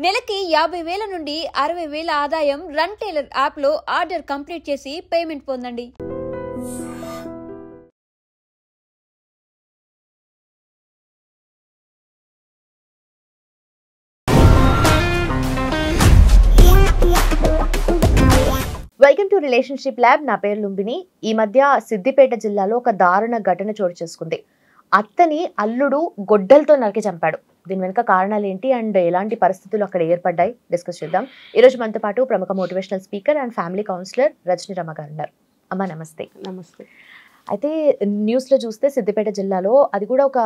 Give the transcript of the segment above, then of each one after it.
నెలకి 50,000 నుండి 60,000 ఆదాయం రన్ టైలర్ యాప్లో ఆర్డర్ కంప్లీట్ చేసి పేమెంట్ పొందండి. Welcome to relationship lab. నా పేరు లుంబిని. ఈ మధ్య సిద్దిపేట జిల్లాలో ఒక దారుణ ఘటన చోటు చేసుకుంది. అత్తని అల్లుడు గొడ్డలతో నరికి చంపాడు. దీని వెనుక కారణాలు ఏంటి అండ్ ఎలాంటి పరిస్థితులు అక్కడ ఏర్పడ్డాయి డిస్కస్ చేద్దాం. ఈరోజు మనతో పాటు ప్రముఖ motivational speaker and family counsellor Rajani Rama garu ఉన్నారు. అమ్మ నమస్తే. నమస్తే. అయితే న్యూస్లో చూస్తే సిద్దిపేట జిల్లాలో అది కూడా ఒక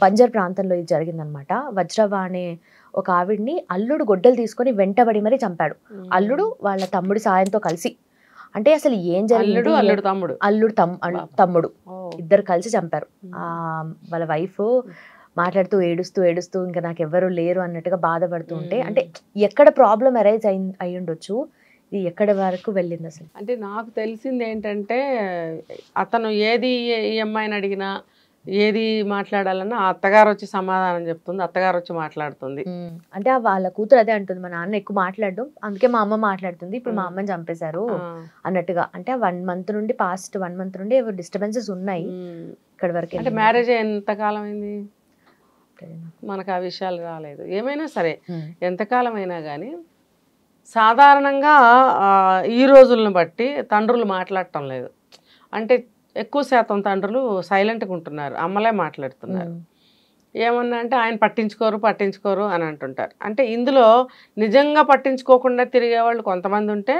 బంజర్ ప్రాంతంలో ఇది జరిగిందనమాట. వజ్రవ అనే ఒక ఆవిడ్ని అల్లుడు గొడ్డలు తీసుకొని వెంటబడి మరీ చంపాడు. అల్లుడు వాళ్ళ తమ్ముడి సాయంతో కలిసి. అంటే అసలు ఏం జరిగింది? అల్లుడు తమ్ముడు ఇద్దరు కలిసి చంపారు. వాళ్ళ వైఫ్ మాట్లాడుతూ ఏడుస్తూ ఇంకా నాకు ఎవ్వరు లేరు అన్నట్టుగా బాధపడుతూ ఉంటే, అంటే ఎక్కడ ప్రాబ్లం అరైజ్ అయి ఉండొచ్చు, ఇది ఎక్కడి వరకు వెళ్ళింది అసలు? అంటే నాకు తెలిసింది ఏంటంటే, అతను ఏది ఈ అమ్మాయిని అడిగినా ఏది మాట్లాడాలన్నా ఆ అత్తగారు వచ్చి సమాధానం చెప్తుంది, అత్తగారు వచ్చి మాట్లాడుతుంది. అంటే వాళ్ళ కూతురు అదే అంటుంది, మా నాన్న ఎక్కువ మాట్లాడడం, అందుకే మా అమ్మ మాట్లాడుతుంది, ఇప్పుడు మా అమ్మని చంపేశారు అన్నట్టుగా. అంటే 1 month నుండి పాస్ట్ 1 month నుండి డిస్టర్బెన్సెస్ ఉన్నాయి ఇక్కడ వరకు. అంటే మ్యారేజ్ ఎంతకాలం అయింది? మనకు ఆ విషయాలు రాలేదు. ఏమైనా సరే ఎంతకాలం అయినా కానీ సాధారణంగా ఈ రోజులను బట్టి తండ్రులు మాట్లాడటం లేదు. అంటే ఎక్కువ శాతం తండ్రులు సైలెంట్గా ఉంటున్నారు, అమ్మలే మాట్లాడుతున్నారు. ఏమన్నా అంటే ఆయన పట్టించుకోరు అని అంటుంటారు. అంటే ఇందులో నిజంగా పట్టించుకోకుండా తిరిగేవాళ్ళు కొంతమంది ఉంటే,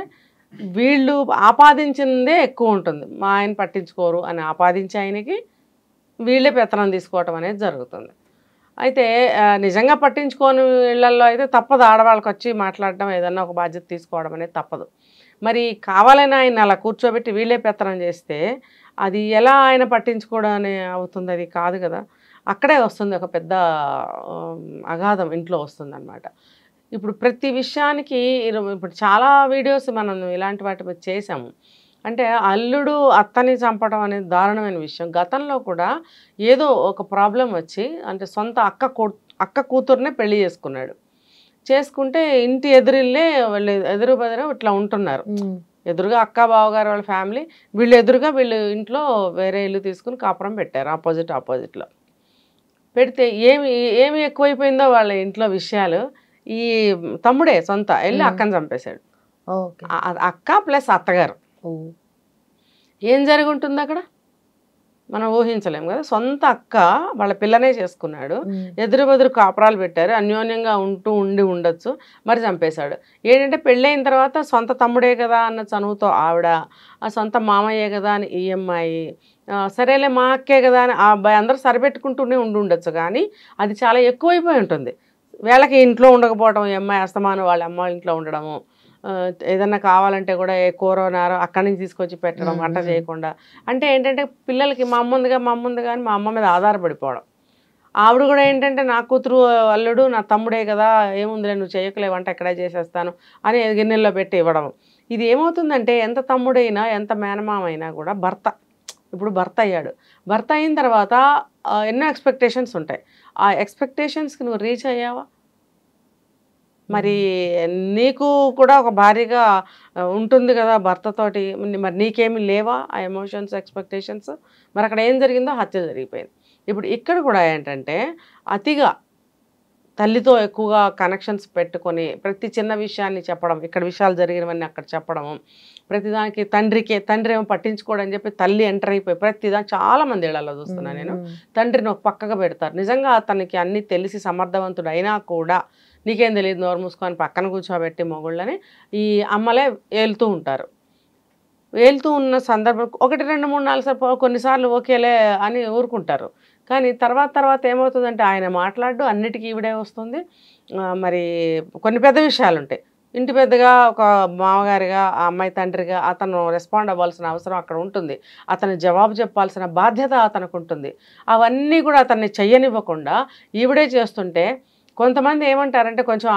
వీళ్ళు ఆపాదించిందే ఎక్కువ ఉంటుంది. మా ఆయన పట్టించుకోరు అని ఆపాదించి ఆయనకి వీళ్ళే పెత్తనం తీసుకోవటం అనేది జరుగుతుంది. అయితే నిజంగా పట్టించుకోని ఇళ్లలో అయితే తప్పదు, ఆడవాళ్ళకి వచ్చి మాట్లాడడం, ఏదన్నా ఒక బాధ్యత తీసుకోవడం అనేది తప్పదు. మరి కావాలని ఆయన అలా కూర్చోబెట్టి వీళ్ళే పెత్తనం చేస్తే అది ఎలా ఆయన పట్టించుకోవడం అని అవుతుంది? అది కాదు కదా. అక్కడే వస్తుంది ఒక పెద్ద అగాధం, ఇంట్లో వస్తుంది అన్నమాట. ఇప్పుడు ప్రతి విషయానికి ఇప్పుడు చాలా వీడియోస్ మనం ఇలాంటి వాటి మీద చేసాము. అంటే అల్లుడు అత్తని చంపడం అనేది దారుణమైన విషయం. గతంలో కూడా ఏదో ఒక ప్రాబ్లం వచ్చి, అంటే సొంత అక్క కూతురునే పెళ్లి చేసుకుంటే ఇంటి ఎదురిల్లే వాళ్ళు ఎదురు బెదురు ఇట్లా ఉంటున్నారు. ఎదురుగా అక్క బావగారు వాళ్ళ ఫ్యామిలీ, వీళ్ళు ఇంట్లో వేరే ఇల్లు తీసుకుని కాపురం పెట్టారు ఆపోజిట్లో. పెడితే ఏమి ఎక్కువైపోయిందో వాళ్ళ ఇంట్లో విషయాలు, ఈ తమ్ముడే సొంత వెళ్ళి అక్కని చంపేశాడు. అక్క ప్లస్ అత్తగారు. ఏం జరిగి ఉంటుంది అక్కడ మనం ఊహించలేము కదా. సొంత అక్క వాళ్ళ పిల్లనే చేసుకున్నాడు, ఎదురు బెదురు కాపురాలు పెట్టారు, అన్యోన్యంగా ఉండొచ్చు, మరి చంపేశాడు. ఏంటంటే పెళ్ళైన తర్వాత సొంత తమ్ముడే కదా అన్న చనువుతో ఆవిడ, ఆ సొంత మామయ్యే కదా అని ఈ అమ్మాయి, సరేలే మా అక్కే కదా అని ఆ అబ్బాయి, అందరూ సరిపెట్టుకుంటూనే ఉండొచ్చు. కానీ అది చాలా ఎక్కువైపోయి ఉంటుంది. వీళ్ళకి ఇంట్లో ఉండకపోవడం, ఈ అమ్మాయి అస్తమానం వాళ్ళ అమ్మ ఇంట్లో ఉండడము, ఏదన్నా కావాలంటే కూడా ఏ కూర నారో అక్కడి నుంచి తీసుకొచ్చి పెట్టడం, వంట చేయకుండా. అంటే ఏంటంటే పిల్లలకి మా అమ్మ ఉంది కానీ మా అమ్మ మీద ఆధారపడిపోవడం. ఆవిడ కూడా ఏంటంటే నా కూతురు అల్లుడు నా తమ్ముడే కదా, ఏముందిలే నువ్వు చేయకలే, వంట ఎక్కడే చేసేస్తాను అని గిన్నెల్లో పెట్టి ఇవ్వడం. ఇది ఏమవుతుందంటే, ఎంత తమ్ముడైనా ఎంత మేనమామైనా కూడా ఇప్పుడు భర్త అయ్యాడు. భర్త అయిన తర్వాత ఎన్నో ఎక్స్పెక్టేషన్స్ ఉంటాయి. ఆ ఎక్స్పెక్టేషన్స్కి నువ్వు రీచ్ అయ్యావా? మరి నీకు కూడా ఒక భార్యగా ఉంటుంది కదా భర్తతోటి, మరి నీకేమీ లేవా ఆ ఎమోషన్స్, ఎక్స్పెక్టేషన్స్? మరి అక్కడ ఏం జరిగిందో హత్య జరిగిపోయింది. ఇప్పుడు ఇక్కడ కూడా ఏంటంటే అతిగా తల్లితో ఎక్కువగా కనెక్షన్స్ పెట్టుకొని ప్రతి చిన్న విషయాన్ని చెప్పడం, ఇక్కడ విషయాలు జరిగినవన్నీ అక్కడ చెప్పడము, ప్రతిదానికి తండ్రి ఏమో పట్టించుకోవడం చెప్పి తల్లి ఎంటర్ అయిపోయి ప్రతిదానికి చాలామంది ఇళ్లలో చూస్తున్నాను నేను. తండ్రిని ఒక పక్కగా పెడతారు. నిజంగా అతనికి అన్నీ తెలిసి సమర్థవంతుడు అయినా కూడా నీకేం తెలియదు నోరు మూసుకొని పక్కన కూర్చోబెట్టి మొగుళ్ళని ఈ అమ్మలే ఏలుతూ ఉంటారు. ఏలుతూ ఉన్న సందర్భం 1, 2, 3, 4 కొన్నిసార్లు ఓకేలే అని ఊరుకుంటారు. కానీ తర్వాత ఏమవుతుందంటే ఆయన మాట్లాడు అన్నిటికీ ఈవిడే వస్తుంది. మరి కొన్ని పెద్ద విషయాలు ఉంటాయి. ఇంటి పెద్దగా ఒక మామగారిగా, ఆ అమ్మాయి తండ్రిగా అతను రెస్పాండ్ అవ్వాల్సిన అవసరం అక్కడ ఉంటుంది. అతను జవాబు చెప్పాల్సిన బాధ్యత అతనికి ఉంటుంది. అవన్నీ కూడా అతన్ని చెయ్యనివ్వకుండా ఈవిడే చేస్తుంటే కొంతమంది ఏమంటారంటే, కొంచెం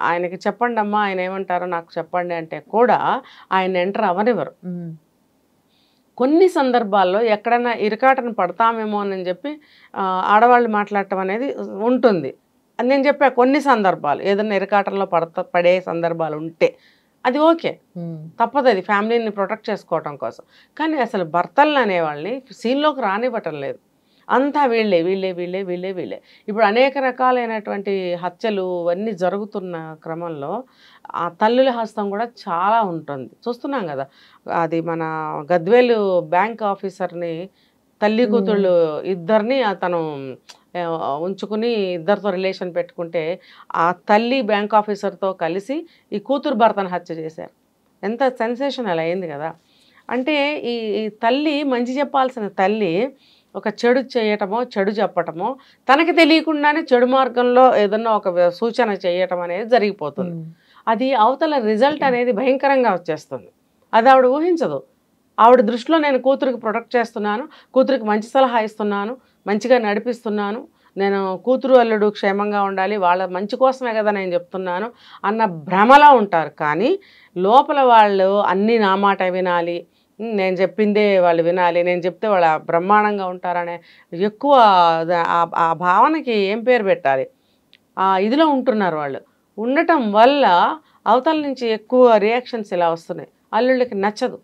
ఆయనకి చెప్పండి అమ్మా, ఆయన ఏమంటారో నాకు చెప్పండి అంటే కూడా ఆయన ఎంటర్ అవ్వనివ్వరు. కొన్ని సందర్భాల్లో ఎక్కడైనా ఇరకాటను పడతామేమో అని చెప్పి ఆడవాళ్ళు మాట్లాడటం అనేది ఉంటుంది. నేను చెప్పా కొన్ని సందర్భాలు ఏదైనా ఇరకాటంలో పడే సందర్భాలు ఉంటే అది ఓకే, తప్పదు, అది ఫ్యామిలీని ప్రొటెక్ట్ చేసుకోవటం కోసం. కానీ అసలు భర్తలను అనేవాళ్ళని సీన్లోకి రానివ్వటం లేదు. అంతా వీళ్ళే వీళ్ళే వీళ్ళే వీళ్ళే వీళ్ళే. ఇప్పుడు అనేక రకాలైనటువంటి హత్యలు అన్నీ జరుగుతున్న క్రమంలో ఆ తల్లుల హస్తం కూడా చాలా ఉంటుంది, చూస్తున్నాం కదా. అది మన గద్వేలు బ్యాంక్ ఆఫీసర్ని తల్లి కూతుళ్ళు ఇద్దరిని అతను ఉంచుకుని ఇద్దరితో రిలేషన్ పెట్టుకుంటే ఆ తల్లి బ్యాంక్ ఆఫీసర్తో కలిసి ఈ కూతురు భర్తను హత్య చేశారు. ఎంత సెన్సేషనల్ అయింది కదా. అంటే ఈ తల్లి మంచి చెప్పాల్సిన తల్లి ఒక చెడు చేయటమో చెడు చెప్పటమో తనకి తెలియకుండానే చెడు మార్గంలో ఏదన్నా ఒక సూచన చేయటం అనేది జరిగిపోతుంది. అది అవతల రిజల్ట్ అనేది భయంకరంగా వచ్చేస్తుంది. అది ఆవిడ ఊహించదు. ఆవిడ దృష్టిలో నేను కూతురికి ప్రొటెక్ట్ చేస్తున్నాను, కూతురికి మంచి సలహా ఇస్తున్నాను, మంచిగా నడిపిస్తున్నాను, నేను కూతురు అల్లుడు క్షేమంగా ఉండాలి, వాళ్ళ మంచి కోసమే కదా నేను చెప్తున్నాను అన్న భ్రమలో ఉంటారు. కానీ లోపల వాళ్ళు అన్నీ నా మాట వినాలి, నేను చెప్పిందే వాళ్ళు వినాలి, నేను చెప్తే వాళ్ళు బ్రహ్మాండంగా ఉంటారనే ఎక్కువ ఆ భావనకి ఏం పేరు పెట్టాలి, ఇదిలో ఉంటున్నారు వాళ్ళు. ఉండటం వల్ల అవతల నుంచి ఎక్కువ రియాక్షన్స్ ఇలా వస్తున్నాయి. అల్లుళ్ళకి నచ్చదు.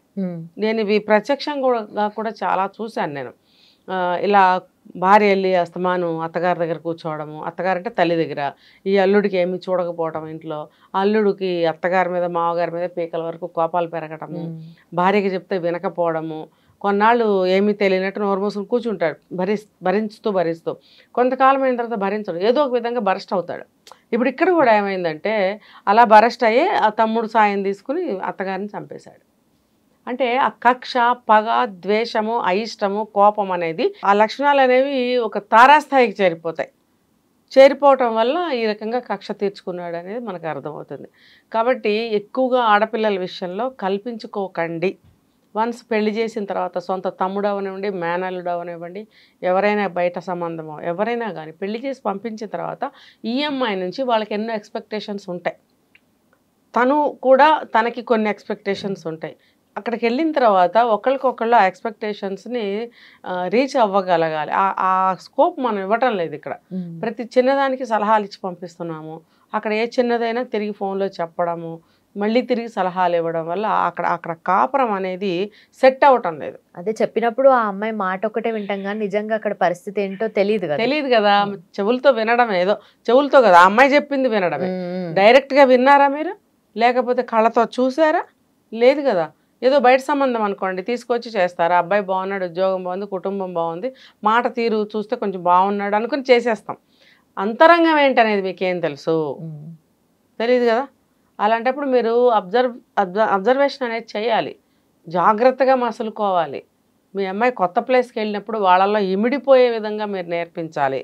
నేను ఇవి ప్రత్యక్షంగా కూడా చాలా చూశాను నేను. ఇలా భార్య వెళ్ళి అస్తమాను అత్తగారి దగ్గర కూర్చోవడము, అత్తగారంటే తల్లి దగ్గర, ఈ అల్లుడికి ఏమి చూడకపోవడం ఇంట్లో, అల్లుడికి అత్తగారి మీద మామగారి మీద పీకల వరకు కోపాలు పెరగటము, భార్యకి చెప్తే వినకపోవడము, కొన్నాళ్ళు ఏమీ తెలియనట్టు నోరు మూసుకుని కూర్చుంటాడు భరిస్తూ కొంతకాలం అయిన తర్వాత భరించడు, ఏదో ఒక విధంగా బరస్ట్ అవుతాడు. ఇప్పుడు ఇక్కడ కూడా ఏమైందంటే అలా బరస్ట్ అయ్యి ఆ తమ్ముడు సాయం తీసుకుని అత్తగారిని చంపేశాడు. అంటే ఆ కక్ష, పగ, ద్వేషము, అయిష్టము, కోపం అనేది ఆ లక్షణాలు అనేవి ఒక తారాస్థాయికి చేరిపోవటం వల్ల ఈ రకంగా కక్ష తీర్చుకున్నాడు అనేది మనకు అర్థమవుతుంది. కాబట్టి ఎక్కువగా ఆడపిల్లల విషయంలో కల్పించుకోకండి. వన్స్ పెళ్లి చేసిన తర్వాత సొంత తమ్ముడు అవనివ్వండి, మేనల్లుడు అవనివ్వండి, ఎవరైనా బయట సంబంధమో ఎవరైనా కానీ పెళ్లి చేసి పంపించిన తర్వాత ఈఎంఐ నుంచి వాళ్ళకి ఎన్నో ఎక్స్పెక్టేషన్స్ ఉంటాయి, తను కూడా తనకి కొన్ని ఎక్స్పెక్టేషన్స్ ఉంటాయి. అక్కడికి వెళ్ళిన తర్వాత ఒకళ్ళకొకళ్ళు ఆ ఎక్స్పెక్టేషన్స్ని రీచ్ అవ్వగలగాలి. ఆ స్కోప్ మనం ఇవ్వటం లేదు ఇక్కడ. ప్రతి చిన్నదానికి సలహాలు ఇచ్చి పంపిస్తున్నాము. అక్కడ ఏ చిన్నదైనా తిరిగి ఫోన్లో చెప్పడము, మళ్ళీ తిరిగి సలహాలు ఇవ్వడం వల్ల అక్కడ కాపురం అనేది సెట్ అవ్వటం లేదు. అదే చెప్పినప్పుడు ఆ అమ్మాయి మాట ఒకటే వింటాం కానీ నిజంగా అక్కడ పరిస్థితి ఏంటో తెలియదు కదా. చెవులతో వినడం, ఏదో చెవులతో కదా అమ్మాయి చెప్పింది వినడమే. డైరెక్ట్గా విన్నారా మీరు? లేకపోతే కళ్ళతో చూసారా? లేదు కదా. ఏదో బయట సంబంధం అనుకోండి, తీసుకొచ్చి చేస్తారు. అబ్బాయి బాగున్నాడు, ఉద్యోగం బాగుంది, కుటుంబం బాగుంది, మాట తీరు చూస్తే కొంచెం బాగున్నాడు అనుకుని చేసేస్తాం. అంతరంగం ఏంటనేది మీకేం తెలుసు? తెలియదు కదా. అలాంటప్పుడు మీరు అబ్జర్వేషన్ అనేది చేయాలి, జాగ్రత్తగా మసులుకోవాలి. మీ అమ్మాయి కొత్త ప్లేస్కి వెళ్ళినప్పుడు వాళ్ళల్లో ఇమిడిపోయే విధంగా మీరు నేర్పించాలి.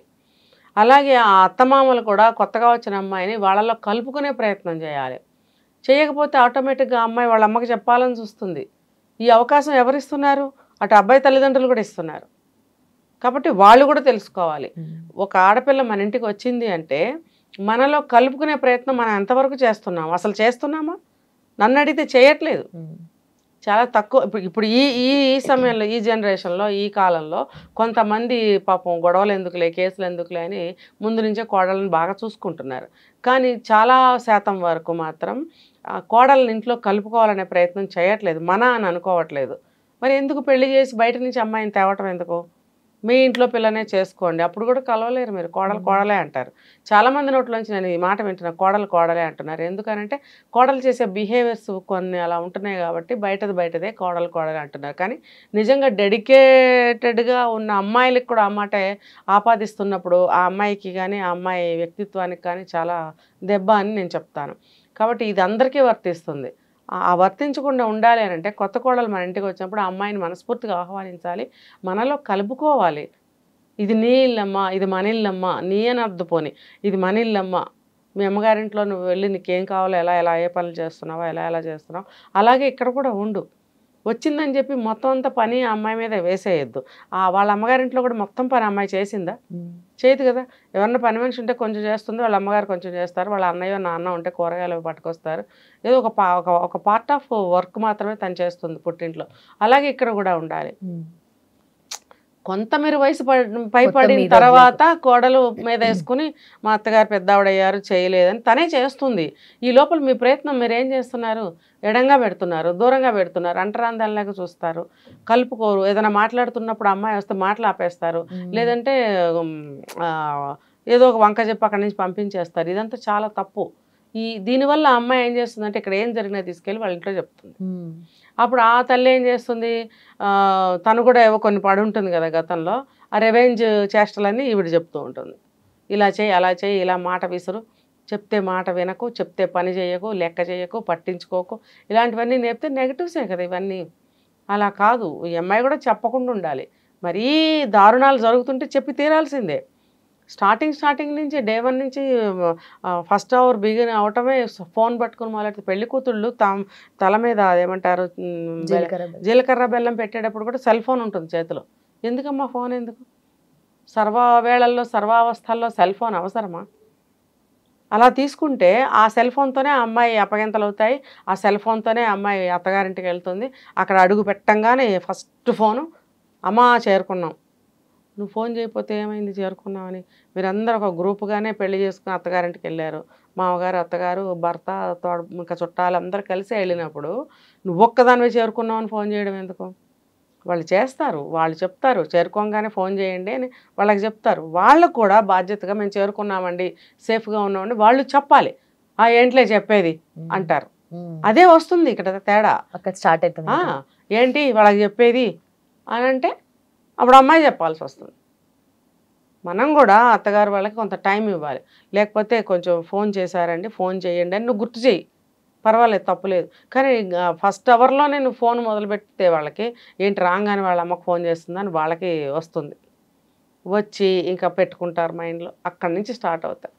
అలాగే ఆ అత్తమామలు కూడా కొత్తగా వచ్చిన అమ్మాయిని వాళ్ళల్లో కలుపుకునే ప్రయత్నం చేయాలి. చేయకపోతే ఆటోమేటిక్గా అమ్మాయి వాళ్ళ అమ్మకి చెప్పాలని చూస్తుంది. ఈ అవకాశం ఎవరిస్తున్నారు? అటు అబ్బాయి తల్లిదండ్రులు కూడా ఇస్తున్నారు. కాబట్టి వాళ్ళు కూడా తెలుసుకోవాలి. ఒక ఆడపిల్ల మన ఇంటికి వచ్చింది అంటే మనలో కలుపుకునే ప్రయత్నం మనం ఎంతవరకు చేస్తున్నాము? అసలు చేస్తున్నామా? నన్ను అడిగితే చేయట్లేదు, చాలా తక్కువ. ఇప్పుడు ఈ సమయంలో, ఈ జనరేషన్లో, ఈ కాలంలో కొంతమంది పాపం గొడవలు ఎందుకులే, కేసులు ఎందుకులే అని ముందు నుంచే కోడళ్ళని బాగా చూసుకుంటున్నారు. కానీ చాలా శాతం వరకు మాత్రం కోడళ్ళని ఇంట్లో కలుపుకోవాలనే ప్రయత్నం చేయట్లేదు, అని అనుకోవట్లేదు. మరి ఎందుకు పెళ్లి చేసి బయట నుంచి అమ్మాయిని తేవటం ఎందుకు? మీ ఇంట్లో పిల్లనే చేసుకోండి, అప్పుడు కూడా కలవలేరు మీరు. కోడలే అంటారు. చాలామంది నోట్లోంచి నేను ఈ మాట వింటున్నా, కోడలే అంటున్నారు. ఎందుకనంటే కోడలు చేసే బిహేవియర్స్ కొన్ని అలా ఉంటున్నాయి కాబట్టి బయటదే కోడలే అంటున్నారు. కానీ నిజంగా డెడికేటెడ్గా ఉన్న అమ్మాయిలకు కూడా ఆ మాటే ఆపాదిస్తున్నప్పుడు ఆ అమ్మాయికి కానీ ఆ అమ్మాయి వ్యక్తిత్వానికి కానీ చాలా దెబ్బ అని నేను చెప్తాను. కాబట్టి ఇది అందరికీ వర్తిస్తుంది. ఆ వర్తించకుండా ఉండాలి అని అంటే కొత్త కోడలు మన ఇంటికి వచ్చినప్పుడు ఆ అమ్మాయిని మనస్ఫూర్తిగా ఆహ్వానించాలి, మనలో కలుపుకోవాలి. ఇది నీ ఇల్లమ్మా, ఇది మన ఇల్లమ్మా, నీ అని అర్థపోని, ఇది మన ఇల్లమ్మా, మీ అమ్మగారింట్లో నువ్వు వెళ్ళి నీకేం కావాలో ఎలా ఏ పనులు చేస్తున్నావో ఎలా చేస్తున్నావు అలాగే ఇక్కడ కూడా ఉండు. వచ్చిందని చెప్పి మొత్తం అంతా పని ఆ అమ్మాయి మీద వేసేయద్దు. వాళ్ళ అమ్మగారింట్లో కూడా మొత్తం పని అమ్మాయి చేసిందా? చేయదు కదా. ఎవరన్నా పని మనిషి ఉంటే కొంచెం చేస్తుంది, వాళ్ళ అమ్మగారు కొంచెం చేస్తారు, వాళ్ళ అన్నయ్య నాన్న ఉంటే కూరగాయలు పట్టుకొస్తారు. ఏదో ఒక పార్ట్ ఆఫ్ వర్క్ మాత్రమే తను చేస్తుంది పుట్టింట్లో. అలాగే ఇక్కడ కూడా ఉండాలి. కొంత మీరు వయసు పైపడిన తర్వాత కోడలు మీద వేసుకుని మా అత్తగారు పెద్దవాడయ్యారు చేయలేదని తనే చేస్తుంది. ఈ లోపల మీ ప్రయత్నం మీరు ఏం చేస్తున్నారు? ఎడంగా పెడుతున్నారు, దూరంగా పెడుతున్నారు, అంటరాందాలాగా చూస్తారు, కలుపుకోరు. ఏదైనా మాట్లాడుతున్నప్పుడు అమ్మాయి వస్తే మాటలు ఆపేస్తారు, లేదంటే ఏదో ఒక వంక చెప్పి అక్కడి నుంచి పంపించేస్తారు. ఇదంతా చాలా తప్పు. దీనివల్ల అమ్మాయి ఏం చేస్తుందంటే ఇక్కడ ఏం జరిగినా తీసుకెళ్ళి వాళ్ళ ఇంట్లో చెప్తుంది. అప్పుడు ఆ తల్లి ఏం చేస్తుంది, తను కూడా ఏవో కొన్ని పడి ఉంటుంది కదా గతంలో, ఆ రివెంజ్ చేష్టలన్నీ ఈవిడ చెప్తూ ఉంటుంది. ఇలా చేయి, అలా చేయి, ఇలా మాట విసురు, చెప్తే మాట వినకు, చెప్తే పని చేయకు, లెక్క చేయకు, పట్టించుకోకు, ఇలాంటివన్నీ నేర్పితే నెగిటివ్సే కదా ఇవన్నీ. అలా కాదు, ఈ అమ్మాయి కూడా చెప్పకుండా ఉండాలి. మరీ దారుణాలు జరుగుతుంటే చెప్పి తీరాల్సిందే. స్టార్టింగ్ నుంచి డే 1 నుంచి ఫస్ట్ అవర్ బిగిన్ అవటమే ఫోన్ పట్టుకుని మొదలెడితే పెళ్లి కూతుళ్ళు తల మీద ఏమంటారు జీలకర్ర బెల్లం పెట్టేటప్పుడు కూడా సెల్ ఫోన్ ఉంటుంది చేతిలో. ఎందుకమ్మా ఫోన్ ఎందుకు? సర్వవేళల్లో సర్వావస్థల్లో సెల్ ఫోన్ అవసరమా? అలా తీసుకుంటే ఆ సెల్ ఫోన్తోనే అమ్మాయి అప్పగింతలు అవుతాయి, ఆ సెల్ ఫోన్తోనే అమ్మాయి అత్తగారింటికి వెళ్తుంది. అక్కడ అడుగు పెట్టంగానే ఫస్ట్ ఫోను, అమ్మా చేరుకున్నాం, నువ్వు ఫోన్ చేయకపోతే ఏమైంది చేరుకున్నావని. మీరందరూ ఒక గ్రూప్గానే పెళ్లి చేసుకుని అత్తగారింటికి వెళ్ళారు, మామగారు అత్తగారు భర్త తోడు ఇంకా చుట్టాలు అందరూ కలిసి వెళ్ళినప్పుడు నువ్వు ఒక్కదానివే చేరుకున్నావని ఫోన్ చేయడం ఎందుకు? వాళ్ళు చేస్తారు, వాళ్ళు చెప్తారు చేరుకోగానే ఫోన్ చేయండి అని వాళ్ళకి చెప్తారు. వాళ్ళకు కూడా బాధ్యతగా మేము చేరుకున్నామండి, సేఫ్గా ఉన్నామండి వాళ్ళు చెప్పాలి. ఏంట్లే చెప్పేది అంటారు. అదే వస్తుంది ఇక్కడ తేడా. అక్కడ స్టార్ట్ అవుతుంది. ఏంటి వాళ్ళకి చెప్పేది అని అంటే అప్పుడు అమ్మాయి చెప్పాల్సి వస్తుంది. మనం కూడా అత్తగారు వాళ్ళకి కొంత టైం ఇవ్వాలి. లేకపోతే కొంచెం ఫోన్ చేశారండి, ఫోన్ చేయండి అని నువ్వు గుర్తు చేయి, పర్వాలేదు, తప్పులేదు. కానీ ఫస్ట్ అవర్లోనే నువ్వు ఫోన్ మొదలుపెడితే వాళ్ళకి ఏంటి రాగానే వాళ్ళ అమ్మకు ఫోన్ చేస్తుందని వాళ్ళకి వస్తుంది. వచ్చి ఇంకా పెట్టుకుంటారు మైండ్లో. అక్కడి నుంచి స్టార్ట్ అవుతాయి.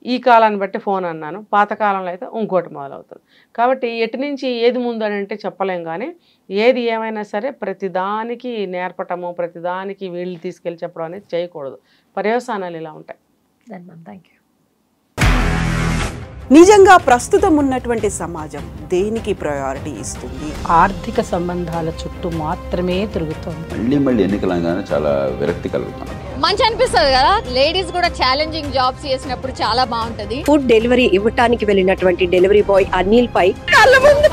ఈ కాలాన్ని బట్టి ఫోన్ అన్నాను, పాతకాలంలో అయితే ఇంకోటి మొదలవుతుంది. కాబట్టి ఎటు నుంచి ఏది ముందు అని అంటే చెప్పలేం. కానీ ఏది ఏమైనా సరే ప్రతిదానికి నేర్పటము, ప్రతిదానికి వీళ్ళు తీసుకెళ్ళి చెప్పడం అనేది చేయకూడదు. పర్యవసానాలు ఇలా ఉంటాయి. Thank you. నిజంగా ప్రస్తుతం ఉన్నటువంటి సమాజం దేనికి ప్రయారిటీ ఇస్తుంది? ఆర్థిక సంబంధాల చుట్టూ మాత్రమే తిరుగుతోంది. మళ్ళీ ఎన్నికలంగానే చాలా విరక్తి కలుగుతున్నాం. మంచి అనిపిస్తుంది కదా, లేడీస్ కూడా ఛాలెంజింగ్ జాబ్స్ చేసినప్పుడు చాలా బాగుంటది. ఫుడ్ డెలివరీ ఇవ్వటానికి వెళ్ళినటువంటి డెలివరీ బాయ్ అనిల్ పై కళ్ళ ముందు